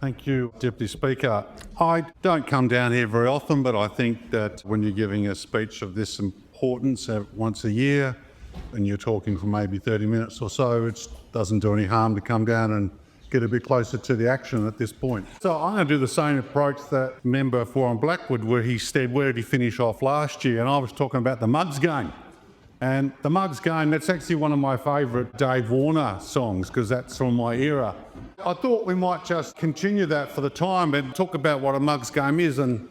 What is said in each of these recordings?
Thank you, Deputy Speaker. I don't come down here very often, but I think that when you're giving a speech of this importance once a year and you're talking for maybe 30 minutes or so, it doesn't do any harm to come down and get a bit closer to the action at this point. So I'm going to do the same approach that member for on Blackwood, where he said, where did he finish off last year? And I was talking about the Mugs game. And the Mugs game, that's actually one of my favourite Dave Warner songs, because that's from my era. I thought we might just continue that for the time and talk about what a Mugs game is. And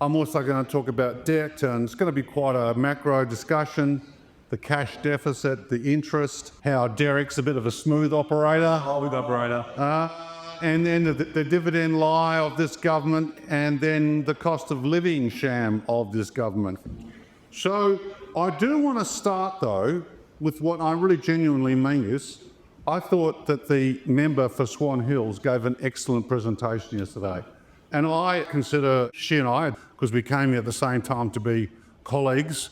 I'm also going to talk about debt, and it's going to be quite a macro discussion. The cash deficit, the interest, how Derek's a bit of a smooth operator. Smooth operator. And then the dividend lie of this government, and then the cost of living sham of this government. So I do want to start, though, with what I really genuinely mean is, I thought that the member for Swan Hills gave an excellent presentation yesterday. And I consider she and I, because we came here at the same time, to be colleagues,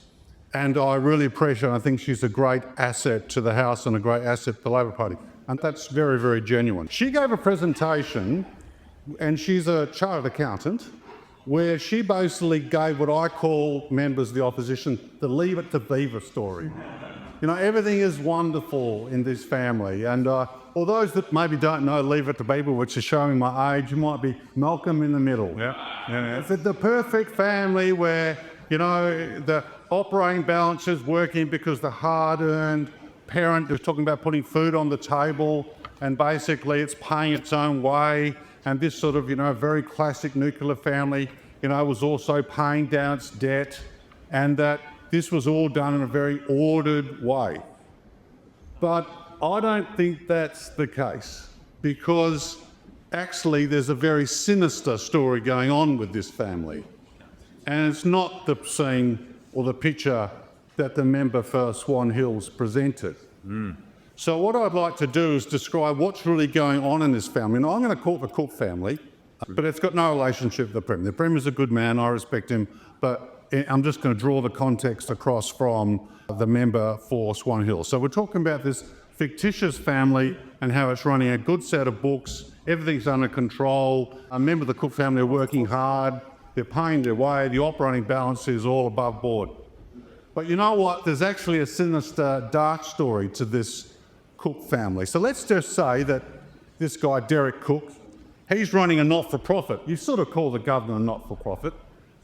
and I really appreciate her. I think she's a great asset to the House and a great asset to the Labor Party. And that's very, very genuine. She gave a presentation, and she's a chartered accountant, where she basically gave what I call members of the opposition the Leave It to Beaver story. You know, everything is wonderful in this family. And for those that maybe don't know Leave It to Beaver, which is showing my age, you might be Malcolm in the Middle. Yeah. It's the perfect family where, you know, the operating balance is working because the hard-earned parent is talking about putting food on the table, and basically it's paying its own way. And this sort of, you know, very classic nuclear family, you know, was also paying down its debt, and that this was all done in a very ordered way. But I don't think that's the case, because actually there's a very sinister story going on with this family. And it's not the scene or the picture that the member for Swan Hills presented. So what I'd like to do is describe what's really going on in this family. Now, I'm going to call it the Cook family, but it's got no relationship to the Premier. The Premier's a good man, I respect him, but I'm just going to draw the context across from the member for Swan Hills. So we're talking about this fictitious family and how it's running a good set of books, everything's under control, a member of the Cook family are working hard, they're paying their way, the operating balance is all above board. But you know what? There's actually a sinister, dark story to this Cook family. So let's just say that this guy, Derek Cook, he's running a not-for-profit. You sort of call the government a not-for-profit,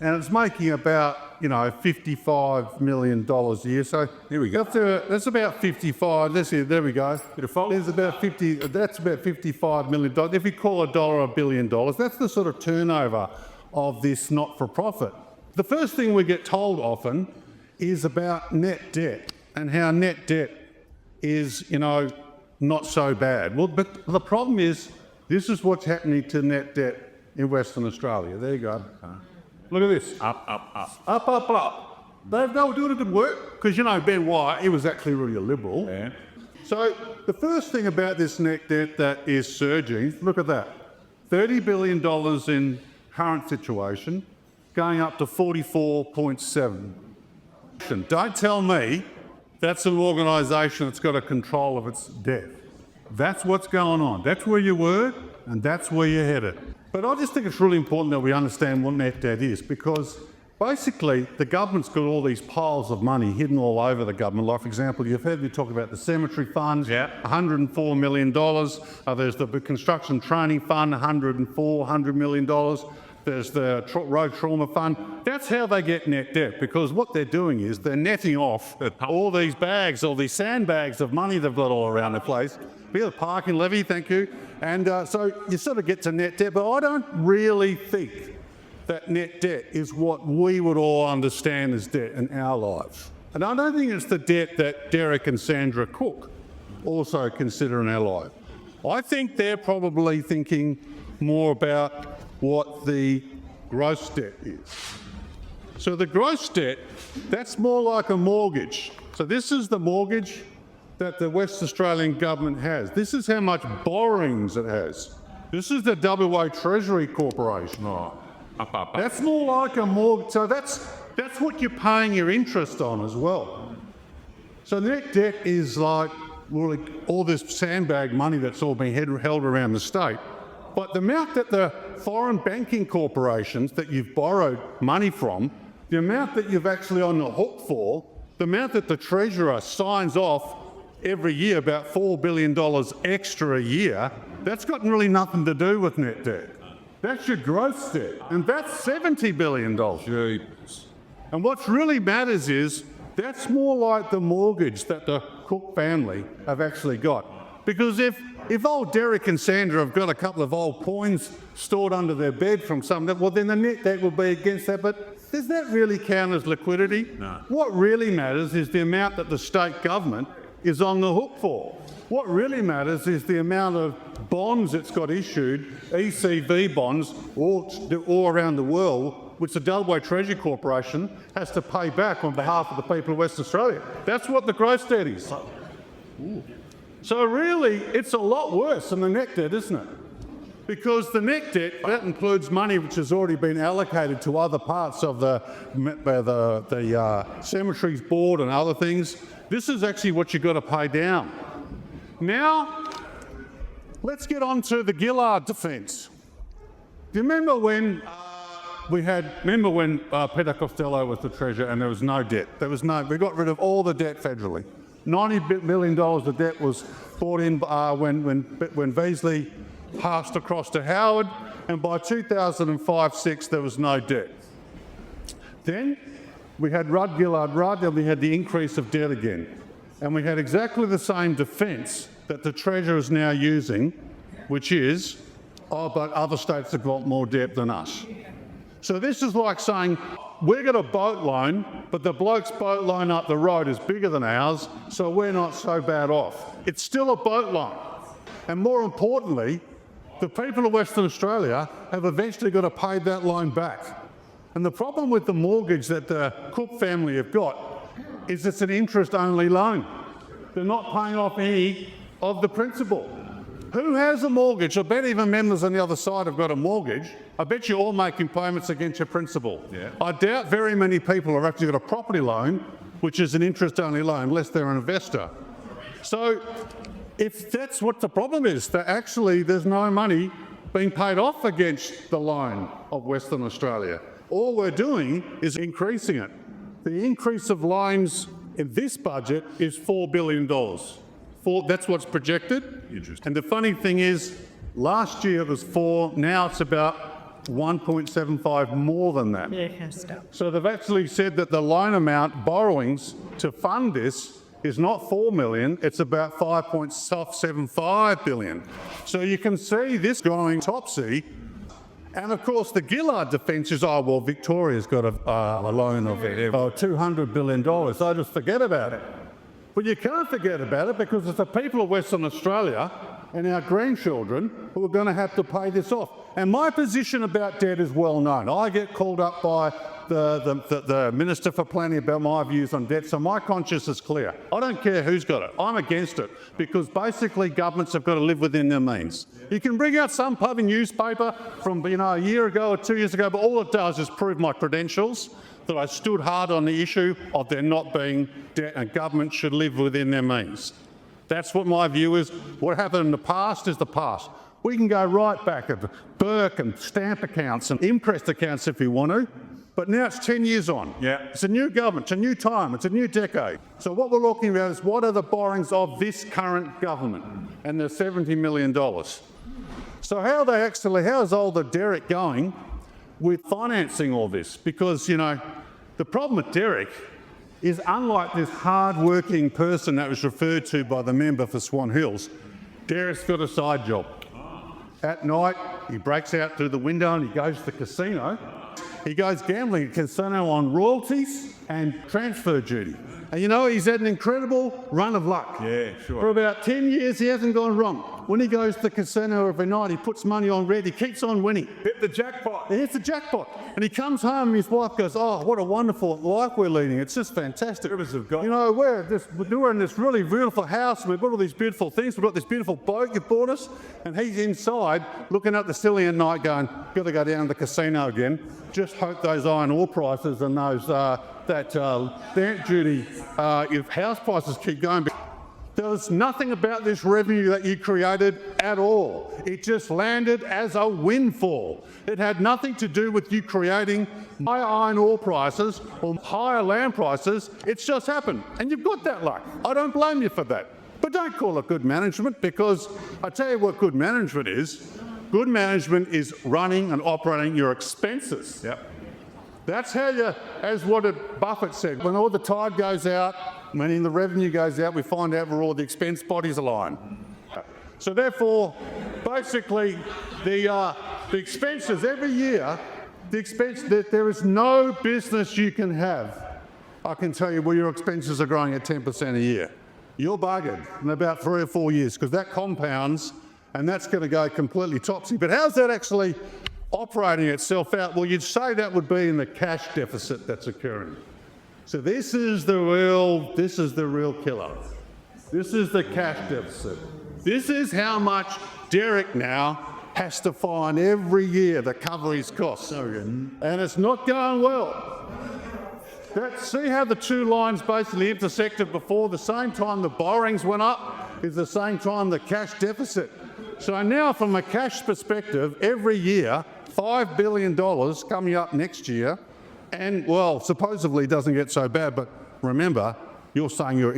and it's making about, you know, $55 million a year. So here we go. That's about 55. There we go. There's about 50. That's about $55 million. If you call a dollar $1 billion, that's the sort of turnover of this not-for-profit. The first thing we get told often is about net debt and how net debt is, you know, not so bad. Well, but the problem is, this is what's happening to net debt in Western Australia. There you go. Look at this. Up, up, up. Up, up, up. They were doing a good work, because, you know, Ben Wyatt, he was actually really a Liberal. Yeah. So the first thing about this net debt that is surging, look at that. $30 billion in current situation, going up to 44.7. Don't tell me that's an organisation that's got a control of its debt. That's what's going on. That's where you were, and that's where you're headed. But I just think it's really important that we understand what net debt is, because basically the government's got all these piles of money hidden all over the government. Like, for example, you've heard me talk about the cemetery funds, $104 million. There's the construction training fund, $100 million. There's the road trauma fund. That's how they get net debt, because what they're doing is they're netting off all these bags, all these sandbags of money they've got all around the place. We have a parking levy, thank you. And so you sort of get to net debt, but I don't really think that net debt is what we would all understand as debt in our lives. And I don't think it's the debt that Derek and Sandra Cook also consider in our life. I think they're probably thinking more about what the gross debt is. So the gross debt, that's more like a mortgage. So this is the mortgage that the West Australian government has. This is how much borrowings it has. This is the WA Treasury Corporation. That's more like a mortgage. So that's what you're paying your interest on as well. So net debt is like all this sandbag money that's all been held around the state. But the amount that the foreign banking corporations that you've borrowed money from, the amount that you've actually on the hook for, the amount that the Treasurer signs off every year, about $4 billion extra a year, that's got really nothing to do with net debt. That's your gross debt, and that's $70 billion. Jeepers. And what really matters is that's more like the mortgage that the Cook family have actually got. Because if old Derek and Sandra have got a couple of old coins stored under their bed from something, well, then the net debt will be against that. But does that really count as liquidity? No. What really matters is the amount that the state government is on the hook for. What really matters is the amount of bonds it's got issued, ECV bonds, all around the world, which the WA Treasury Corporation has to pay back on behalf of the people of Western Australia. That's what the gross debt is. Ooh. So really, it's a lot worse than the net debt, isn't it? Because the net debt, that includes money which has already been allocated to other parts of the Cemeteries Board and other things. This is actually what you've got to pay down. Now, let's get on to the Gillard defence. Do you remember when Peter Costello was the Treasurer and there was no debt? We got rid of all the debt federally. $90 million of debt was brought in when Beazley passed across to Howard, and by 2005-06 there was no debt. Then we had Rudd-Gillard-Rudd, and we had the increase of debt again. And we had exactly the same defence that the Treasurer is now using, which is, oh, but other states have got more debt than us. So this is like saying, we've got a boat loan, but the bloke's boat loan up the road is bigger than ours, so we're not so bad off. It's still a boat loan. And more importantly, the people of Western Australia have eventually got to pay that loan back. And the problem with the mortgage that the Cook family have got is it's an interest-only loan. They're not paying off any of the principal. Who has a mortgage? I bet even members on the other side have got a mortgage. I bet you're all making payments against your principal. Yeah. I doubt very many people have actually got a property loan, which is an interest-only loan, unless they're an investor. So if that's what the problem is, that actually there's no money being paid off against the loan of Western Australia. All we're doing is increasing it. The increase of loans in this budget is $4 billion. That's what's projected. Interesting. And the funny thing is, last year it was 4, now it's about 1.75 more than that. Yeah, stop. So they've actually said that the loan amount, borrowings to fund this, is not 4 million, it's about 5.75 billion. So you can see this going topsy. And of course the Gillard defence is, oh, well, Victoria's got a loan of $200 billion, so just forget about it. But you can't forget about it because it's the people of Western Australia and our grandchildren who are going to have to pay this off. And my position about debt is well known. I get called up by the Minister for Planning about my views on debt, so my conscience is clear. I don't care who's got it. I'm against it because basically governments have got to live within their means. You can bring out some puffy newspaper from a year ago or 2 years ago, but all it does is prove my credentials, that I stood hard on the issue of there not being debt and government should live within their means. That's what my view is. What happened in the past is the past. We can go right back at Burke and stamp accounts and imprest accounts if you want to, but now it's 10 years on. Yeah. It's a new government, it's a new time, it's a new decade. So what we're looking about is what are the borrowings of this current government, and they're $70 million. So how is older Derek going with financing all this? Because, the problem with Derek is, unlike this hard-working person that was referred to by the member for Swan Hills, Derek's got a side job. At night, he breaks out through the window and he goes to the casino. He goes gambling at casino on royalties and transfer duty. And he's had an incredible run of luck. Yeah, sure. For about 10 years, he hasn't gone wrong. When he goes to the casino every night, he puts money on red, he keeps on winning. Hit the jackpot. He hits the jackpot. And he comes home and his wife goes, oh, what a wonderful life we're leading. It's just fantastic. Rivers of God. We're in this really beautiful house, we've got all these beautiful things, we've got this beautiful boat you bought us, and he's inside looking at the ceiling at night going, got to go down to the casino again. Just hope those iron ore prices and those stamp duty, if house prices keep going. There was nothing about this revenue that you created at all. It just landed as a windfall. It had nothing to do with you creating higher iron ore prices or higher land prices. It's just happened. And you've got that luck. I don't blame you for that. But don't call it good management, because I tell you what good management is. Good management is running and operating your expenses. Yep. That's how you, as what Buffett said, when all the tide goes out, meaning the revenue goes out, we find out where all the expense bodies align. So therefore, basically, the expenses every year, there is no business you can have, I can tell you, where your expenses are growing at 10% a year. You're buggered in about 3 or 4 years, because that compounds and that's going to go completely topsy. But how's that actually operating itself out? Well, you'd say that would be in the cash deficit that's occurring. So this is the real killer. This is the cash deficit. This is how much Derek now has to find every year to cover his costs. And it's not going well. See how the two lines basically intersected before? The same time the borrowings went up is the same time the cash deficit. So now from a cash perspective, every year, $5 billion coming up next year, and well, supposedly doesn't get so bad, but remember, you're saying your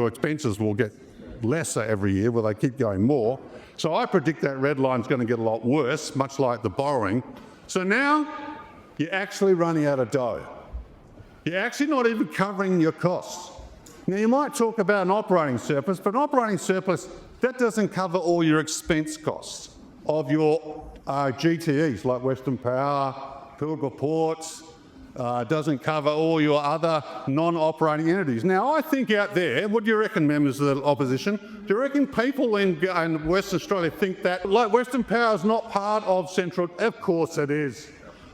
expenses will get lesser every year, well, they keep going more. So I predict that red line's going to get a lot worse, much like the borrowing. So now you're actually running out of dough. You're actually not even covering your costs. Now, you might talk about an operating surplus, but an operating surplus, that doesn't cover all your expense costs of your GTEs, like Western Power, Pilbara Ports, doesn't cover all your other non-operating entities. Now, I think out there, what do you reckon, members of the opposition? Do you reckon people in Western Australia think that, like, Western Power is not part of Central? Of course it is.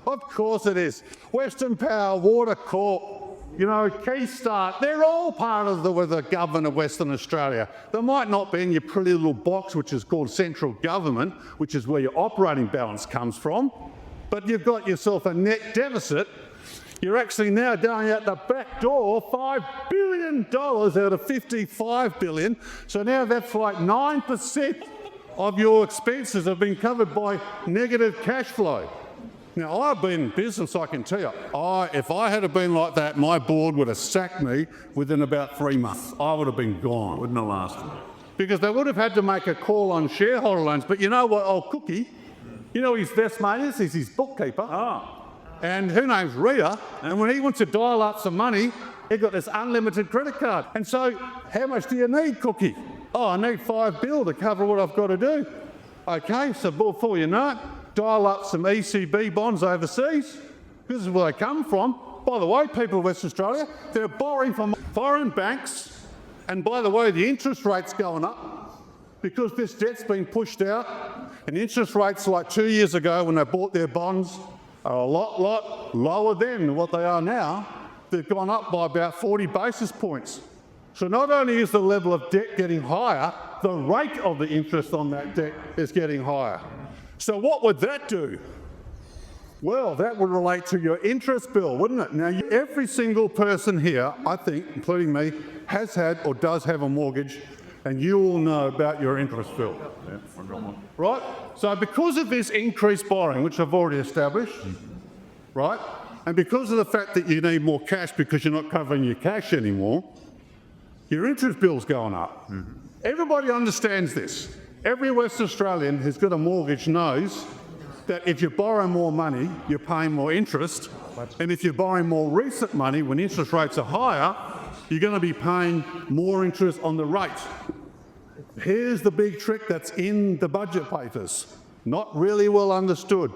Of course it is. Western Power, Water Corp, you know, Keystart, they're all part of the government of Western Australia. They might not be in your pretty little box, which is called central government, which is where your operating balance comes from, but you've got yourself a net deficit. You're actually now going out the back door $5 billion out of $55 billion. So now that's like 9% of your expenses have been covered by negative cash flow. Now, I've been in business, I can tell you, if I had been like that, my board would have sacked me within about 3 months. I would have been gone. Wouldn't have lasted. Because they would have had to make a call on shareholder loans. But you know what, old Cookie, you know his best mate is? He's his bookkeeper. And her name's Rita. And when he wants to dial up some money, he's got this unlimited credit card. And so, how much do you need, Cookie? Oh, I need $5 billion to cover what I've got to do. Okay, so before you know it, dial up some ECB bonds overseas. This is where they come from. By the way, people of Western Australia, they're borrowing from foreign banks. And by the way, the interest rate's going up because this debt's been pushed out. And interest rates like 2 years ago when they bought their bonds are a lot lower than what they are now. They've gone up by about 40 basis points. So not only is the level of debt getting higher, the rate of the interest on that debt is getting higher. So what would that do? Well, that would relate to your interest bill, wouldn't it? Now, every single person here, I think, including me, has had or does have a mortgage, and you all know about your interest bill. Yeah, I've got one. Right? So because of this increased borrowing, which I've already established, right, and because of the fact that you need more cash because you're not covering your cash anymore, your interest bill's going up. Everybody understands this. Every West Australian who's got a mortgage knows that if you borrow more money, you're paying more interest. And if you're borrowing more recent money, when interest rates are higher, you're going to be paying more interest on the rate. Here's the big trick that's in the budget papers. Not really well understood.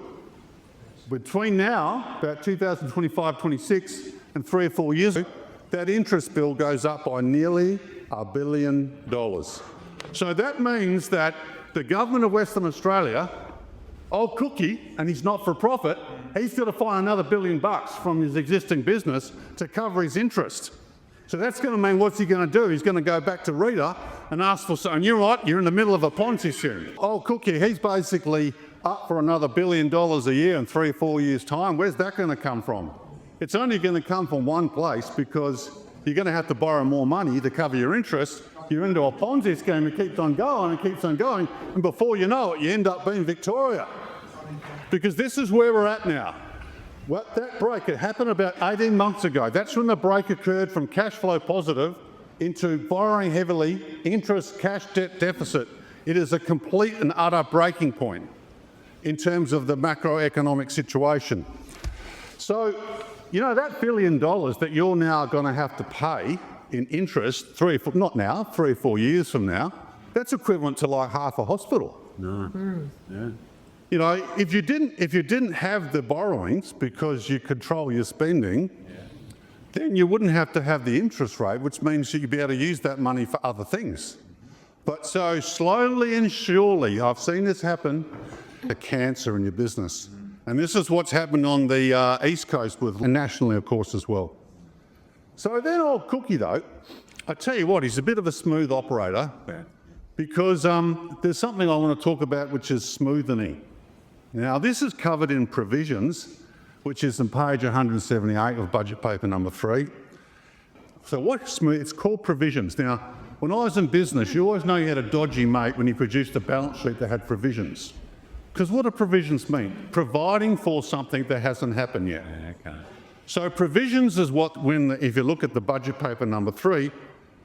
Between now, about 2025-26, and 3 or 4 years ago, that interest bill goes up by nearly $1 billion. So that means that the government of Western Australia, old Cookie, and he's not for profit, he's got to find another $1 billion from his existing business to cover his interest. So that's going to mean, what's he going to do? He's going to go back to Rita and ask for something. You're right, you're in the middle of a Ponzi scheme. Old Cookie, he's basically up for another $1 billion a year in 3 or 4 years' time. Where's that going to come from? It's only going to come from one place, because you're going to have to borrow more money to cover your interest, you're into a Ponzi scheme that keeps on going and keeps on going, and before you know it, you end up being Victoria. Because this is where we're at now. Well, that break, it happened about 18 months ago. That's when the break occurred from cash flow positive into borrowing heavily, interest, cash debt deficit. It is a complete and utter breaking point in terms of the macroeconomic situation. So, you know, that $1 billion that you're now going to have to pay in interest, 3 or 4 years from now, that's equivalent to like half a hospital. Yeah. You know, if you didn't have the borrowings because you control your spending, then you wouldn't have to have the interest rate, which means you'd be able to use that money for other things. But so slowly and surely, I've seen this happen, the cancer in your business. And this is what's happened on the East Coast with, and nationally, of course, as well. So then old Cookie, though, I tell you what, he's a bit of a smooth operator because there's something I want to talk about, which is smoothening. Now, this is covered in provisions, which is on page 178 of budget paper number 3. So what's smooth? It's called provisions. Now, when I was in business, you always know you had a dodgy mate when you produced a balance sheet that had provisions. Because what do provisions mean? Providing for something that hasn't happened yet. Okay. So provisions is what, if you look at the budget paper number 3,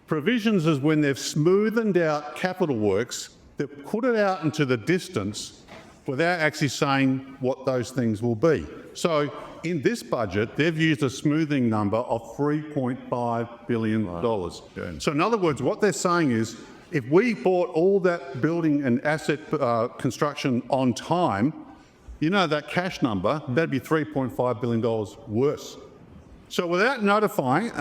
provisions is when they've smoothened out capital works, they've put it out into the distance without actually saying what those things will be. So in this budget, they've used a smoothing number of $3.5 billion. So in other words, what they're saying is, if we bought all that building and asset construction on time, you know that cash number, that'd be $3.5 billion worse. So without notifying,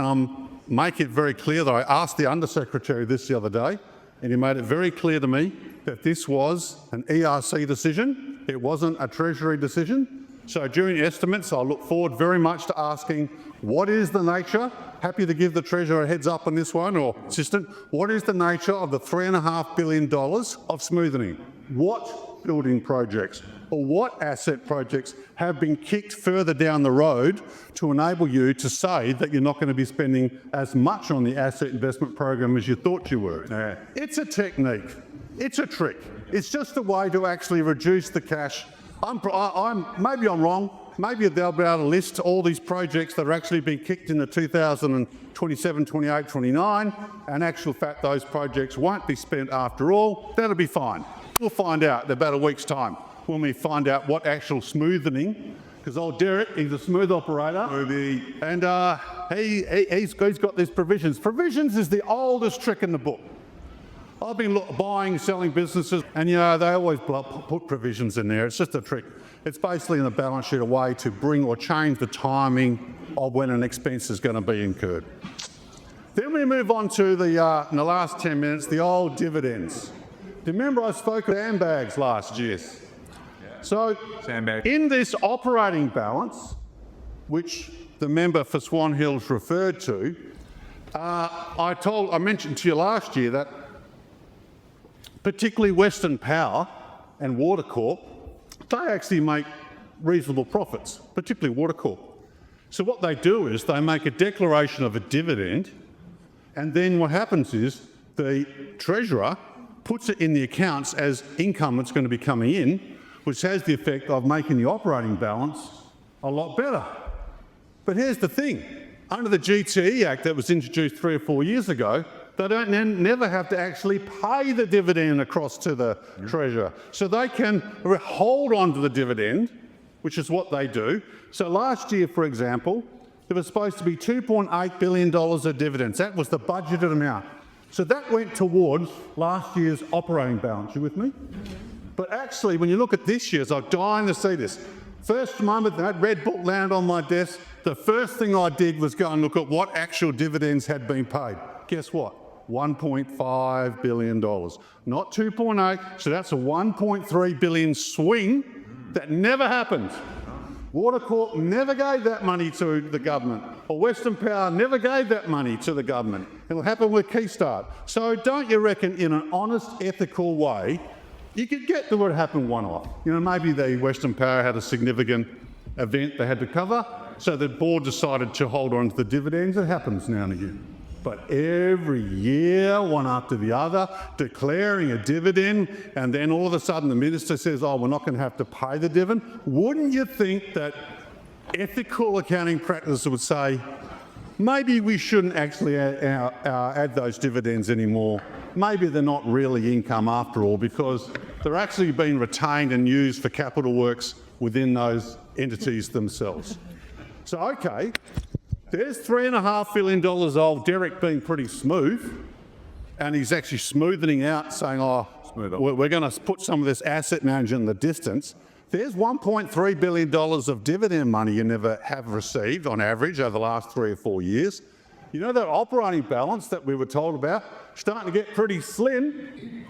make it very clear that I asked the Undersecretary this the other day, and he made it very clear to me that this was an ERC decision. It wasn't a Treasury decision. So during estimates, I look forward very much to asking, what is the nature? Happy to give the Treasurer a heads up on this one, or Assistant. What is the nature of the $3.5 billion of smoothening? What building projects or what asset projects have been kicked further down the road to enable you to say that you're not going to be spending as much on the asset investment program as you thought you were? Yeah. It's a technique. It's a trick. It's just a way to actually reduce the cash. Maybe I'm wrong. Maybe they'll be able to list all these projects that are actually being kicked into 2027, 28, 29, and actual fact those projects won't be spent after all. That'll be fine. We'll find out in about a week's time when we find out what actual smoothening, because old Derek, he's a smooth operator, and he's got these provisions. Provisions is the oldest trick in the book. I've been buying, selling businesses, and you know, they always put provisions in there. It's just a trick. It's basically in the balance sheet a way to bring or change the timing of when an expense is going to be incurred. Then we move on to in the last 10 minutes, the old dividends. Do you remember I spoke of sandbags last year? So in this operating balance, which the member for Swan Hills referred to, I mentioned to you last year that particularly Western Power and Water Corp, they actually make reasonable profits, particularly Water Corp. So what they do is they make a declaration of a dividend, and then what happens is the Treasurer puts it in the accounts as income that's going to be coming in, which has the effect of making the operating balance a lot better. But here's the thing. Under the GTE Act that was introduced 3 or 4 years ago, they never have to actually pay the dividend across to the Treasurer. So they can hold on to the dividend, which is what they do. So last year, for example, there was supposed to be $2.8 billion of dividends. That was the budgeted amount. So that went towards last year's operating balance. You with me? But actually, when you look at this year's, I'm dying to see this. First moment that red book landed on my desk, the first thing I did was go and look at what actual dividends had been paid. Guess what? $1.5 billion. Not 2.8, so that's a 1.3 billion swing that never happened. Water Corp never gave that money to the government, or Western Power never gave that money to the government. It'll happen with Keystart. So don't you reckon in an honest, ethical way, you could get to what happened one-off? You know, maybe the Western Power had a significant event they had to cover, so the board decided to hold on to the dividends. It happens now and again. But every year, one after the other, declaring a dividend, and then all of a sudden the minister says, oh, we're not going to have to pay the dividend. Wouldn't you think that ethical accounting practices would say, maybe we shouldn't actually add those dividends anymore. Maybe they're not really income after all, because they're actually being retained and used for capital works within those entities themselves. So, okay, there's $3.5 billion old Derek being pretty smooth, and he's actually smoothing out, saying, oh, we're going to put some of this asset management in the distance. There's $1.3 billion of dividend money you never have received on average over the last 3 or 4 years. You know that operating balance that we were told about, starting to get pretty slim.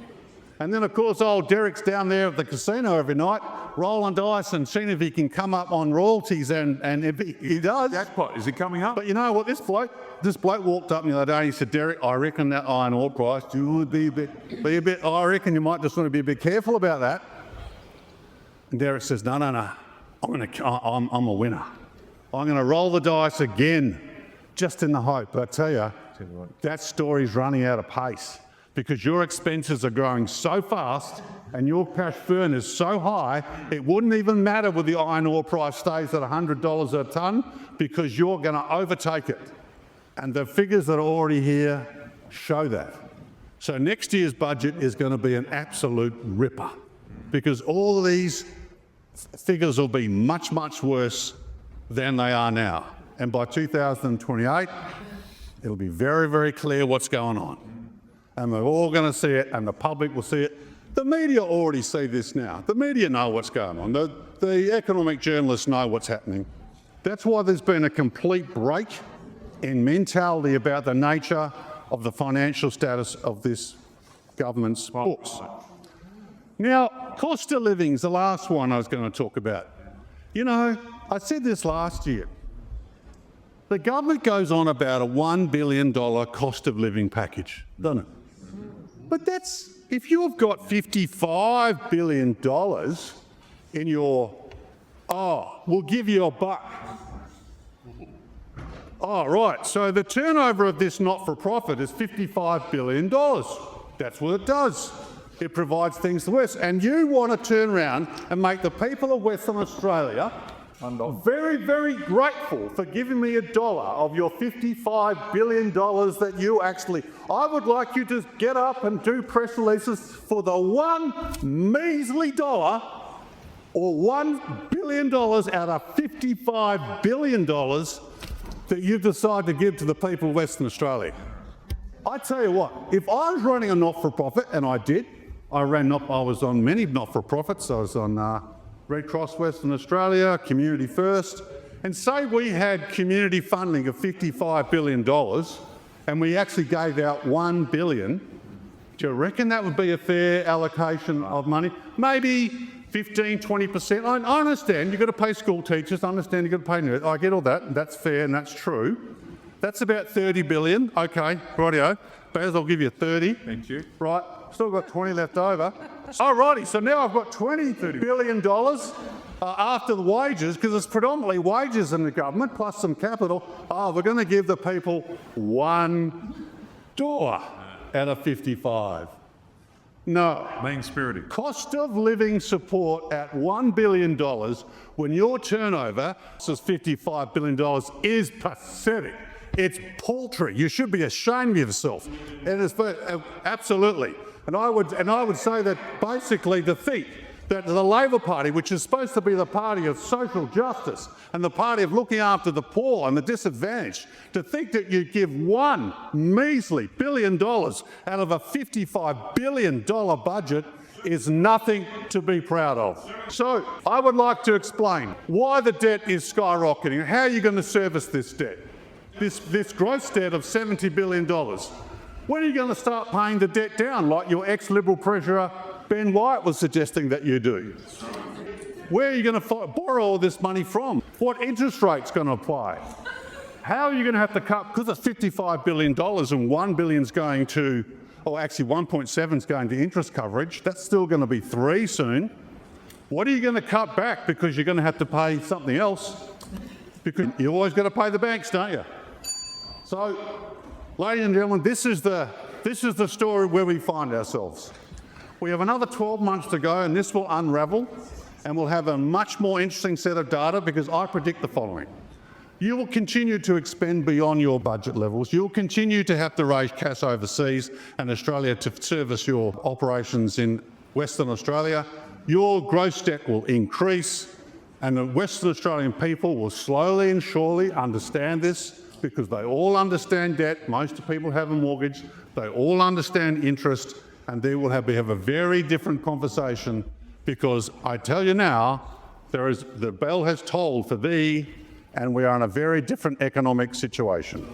And then, of course, old Derek's down there at the casino every night, rolling dice and seeing if he can come up on royalties, and if he does. Jackpot, is it coming up? But you know what, this bloke walked up the other day and he said, Derek, I reckon that iron ore price, you would be a bit, I reckon you might just want to be a bit careful about that. And Derek says, no, I'm a winner. I'm going to roll the dice again, just in the hope. But I tell you, that story's running out of pace, because your expenses are growing so fast and your cash burn is so high, it wouldn't even matter whether the iron ore price stays at $100 a tonne, because you're going to overtake it. And the figures that are already here show that. So next year's budget is going to be an absolute ripper, because all of these figures will be much, much worse than they are now. And by 2028, it'll be very, very clear what's going on. And we're all going to see it, and the public will see it. The media already see this now. The media know what's going on. The economic journalists know what's happening. That's why there's been a complete break in mentality about the nature of the financial status of this government's books. Now, cost of living is the last one I was going to talk about. You know, I said this last year. The government goes on about a $1 billion cost of living package, doesn't it? But that's, if you've got $55 billion in your, oh, we'll give you a buck. Oh, right, so the turnover of this not-for-profit is $55 billion. That's what it does. It provides things to West. And you want to turn around and make the people of Western Australia very, very grateful for giving me $1 of your $55 billion that you actually... I would like you to get up and do press releases for the one measly dollar, or $1 billion out of $55 billion that you've decided to give to the people of Western Australia. I tell you what, if I was running a not-for-profit, and I did, I was on many not-for-profits. I was on Red Cross Western Australia, Community First, and say we had community funding of $55 billion and we actually gave out $1 billion, do you reckon that would be a fair allocation of money? Maybe 15, 20%. I understand you've got to pay school teachers, I understand you've got to pay nurses, I get all that, and that's fair and that's true. That's about $30 billion. Okay, rightio. Baz, I'll give you 30. Thank you. Right, still got 20 left over. Oh, righty, so now I've got $20 billion after the wages, because it's predominantly wages in the government, plus some capital. Oh, we're going to give the people $1 out of 55. No. Mean-spirited. Cost of living support at $1 billion when your turnover is $55 billion is pathetic. It's paltry. You should be ashamed of yourself. And it's absolutely. And I would say that basically to think that the Labor Party, which is supposed to be the party of social justice and the party of looking after the poor and the disadvantaged, to think that you give $1 measly billion out of a $55 billion budget is nothing to be proud of. So I would like to explain why the debt is skyrocketing and how are you going to service this debt, this gross debt of $70 billion. When are you going to start paying the debt down like your ex-Liberal Treasurer Ben Wyatt was suggesting that you do? Where are you going to borrow all this money from? What interest rate's going to apply? How are you going to have to cut, because it's $55 billion and $1 billion's going to, or actually 1.7 is going to interest coverage, that's still going to be 3 soon. What are you going to cut back because you're going to have to pay something else? Because you always got to pay the banks, don't you? So Ladies and gentlemen, this is the story where we find ourselves. We have another 12 months to go, and this will unravel, and we'll have a much more interesting set of data, because I predict the following. You will continue to expend beyond your budget levels. You'll continue to have to raise cash overseas and Australia to service your operations in Western Australia. Your gross debt will increase, and the Western Australian people will slowly and surely understand this, because they all understand debt. Most people have a mortgage. They all understand interest, and they will have a very different conversation, because I tell you now, the bell has tolled for thee, and we are in a very different economic situation.